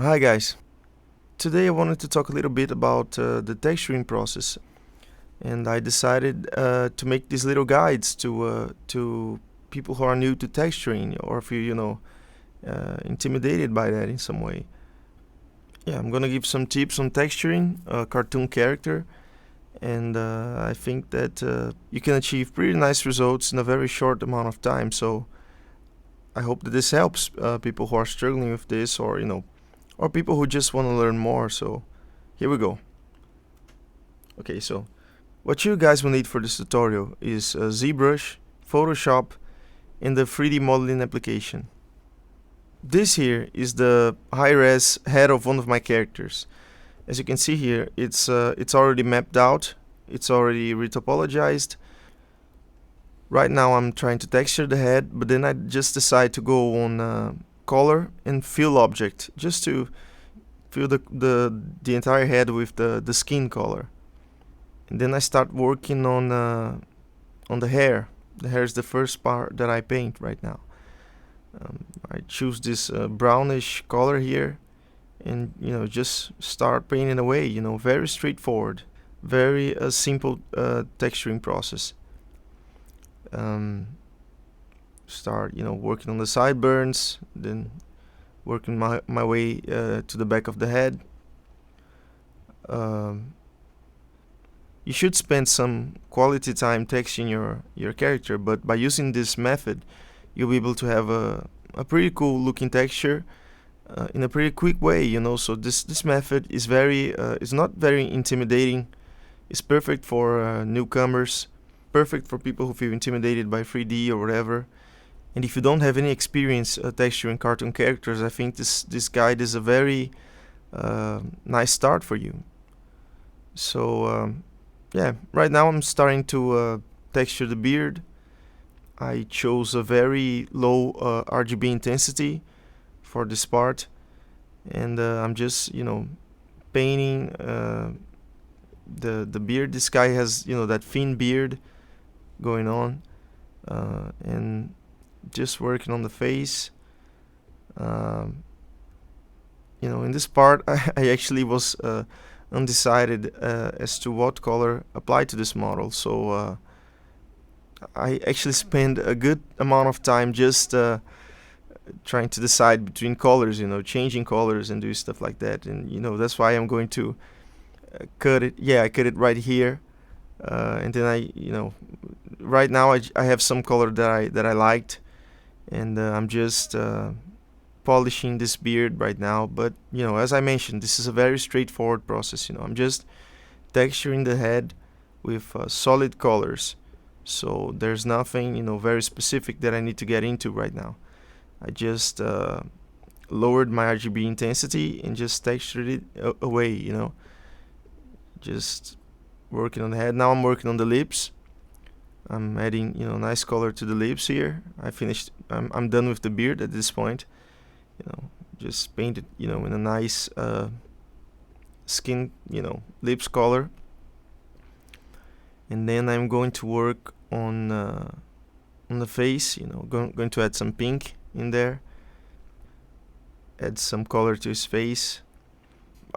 Hi guys. Today I wanted to talk a little bit about the texturing process, and I decided to make these little guides to people who are new to texturing, or if you intimidated by that in some way. Yeah, I'm gonna give some tips on texturing a cartoon character, and I think that you can achieve pretty nice results in a very short amount of time. So I hope that this helps people who are struggling with this, or people who just want to learn more. So here we go. Okay, so what you guys will need for this tutorial is ZBrush, Photoshop, and the 3D modeling application. This here is the high-res head of one of my characters. As you can see here, it's already mapped out, it's already retopologized. Right now I'm trying to texture the head, but then I just decide to go on color and fill object, just to fill the entire head with the skin color. And then I start working on the hair. The hair is the first part that I paint right now. I choose this brownish color here, and just start painting away. Very straightforward, very simple texturing process. Start working on the sideburns, then working my way to the back of the head. You should spend some quality time texturing your character, but by using this method, you'll be able to have a pretty cool looking texture in a pretty quick way. So this method is is not very intimidating. It's perfect for newcomers, perfect for people who feel intimidated by 3D or whatever. And if you don't have any experience texturing cartoon characters, I think this guide is a very nice start for you. So yeah, right now I'm starting to texture the beard. I chose a very low RGB intensity for this part, and I'm just painting the beard. This guy has that thin beard going on, and just working on the face. In this part I actually was undecided as to what color apply to this model, so I actually spent a good amount of time just trying to decide between colors, changing colors and do stuff like that. And that's why I'm going to cut it. Yeah, I cut it right here, and then right now I have some color that I liked, and I'm just polishing this beard right now. But as I mentioned, this is a very straightforward process. I'm just texturing the head with solid colors, so there's nothing very specific that I need to get into right now. I just lowered my RGB intensity and just textured it away. Just working on the head. Now I'm working on the lips. I'm adding nice color to the lips here. I'm done with the beard at this point. Just painted in a nice skin lips color. And then I'm going to work on the face. Going to add some pink in there. Add some color to his face.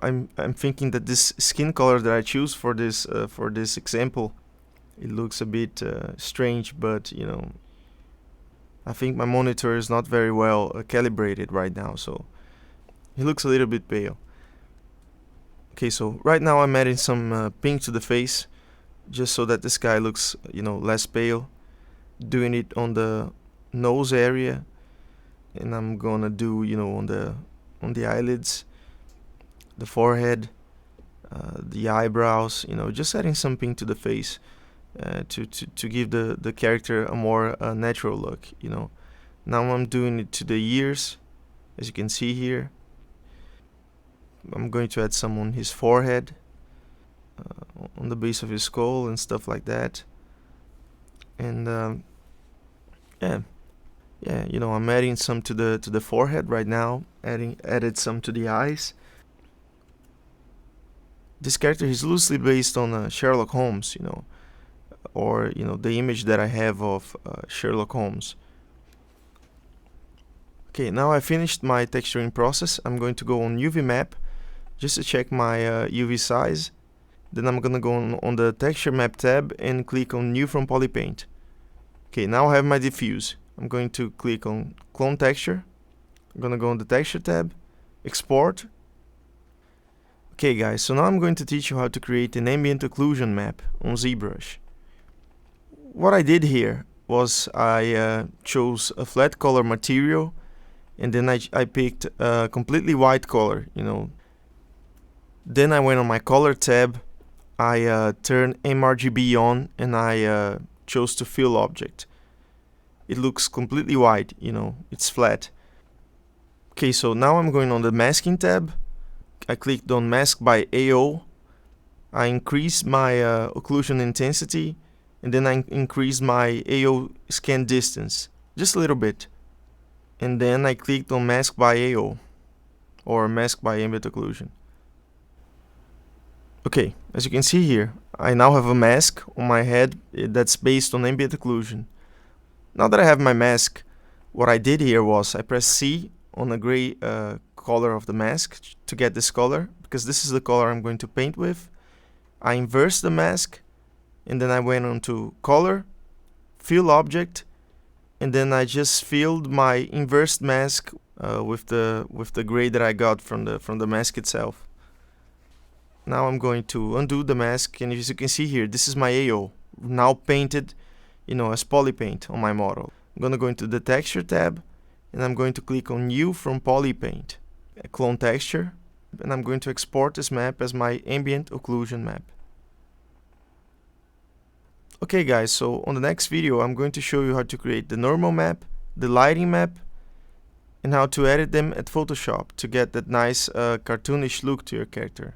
I'm thinking that this skin color that I choose for this example, it looks a bit strange, but I think my monitor is not very well calibrated right now, so he looks a little bit pale. Okay, so right now I'm adding some pink to the face, just so that this guy looks less pale. Doing it on the nose area, and I'm gonna do on the eyelids, the forehead, the eyebrows. Just adding some pink to the face to give the character a more natural look. Now I'm doing it to the ears, as you can see here. I'm going to add some on his forehead, on the base of his skull and stuff like that. And yeah, I'm adding some to the forehead right now. Added some to the eyes. This character is loosely based on Sherlock Holmes, or the image that I have of Sherlock Holmes. Okay, now I finished my texturing process. I'm going to go on UV map just to check my UV size. Then I'm gonna go on the texture map tab and click on new from polypaint. Okay, now I have my diffuse. I'm going to click on clone texture. I'm gonna go on the texture tab, export. Okay guys, so now I'm going to teach you how to create an ambient occlusion map on ZBrush. What I did here was I chose a flat color material, and then I picked a completely white color, Then I went on my color tab, I turned mRGB on, and I chose to fill object. It looks completely white, it's flat. Okay, so now I'm going on the masking tab. I clicked on mask by AO. I increased my occlusion intensity, and then I increased my AO scan distance just a little bit. And then I clicked on mask by AO, or mask by ambient occlusion. Okay, as you can see here, I now have a mask on my head that's based on ambient occlusion. Now that I have my mask, what I did here was I pressed C on the gray color of the mask to get this color, because this is the color I'm going to paint with. I inversed the mask, and then I went on to color, fill object, and then I just filled my inversed mask with the gray that I got from the mask itself. Now I'm going to undo the mask, and as you can see here, this is my AO now painted, as polypaint on my model. I'm gonna go into the texture tab, and I'm going to click on new from polypaint, clone texture, and I'm going to export this map as my ambient occlusion map. Okay guys, so on the next video I'm going to show you how to create the normal map, the lighting map, and how to edit them at Photoshop to get that nice cartoonish look to your character.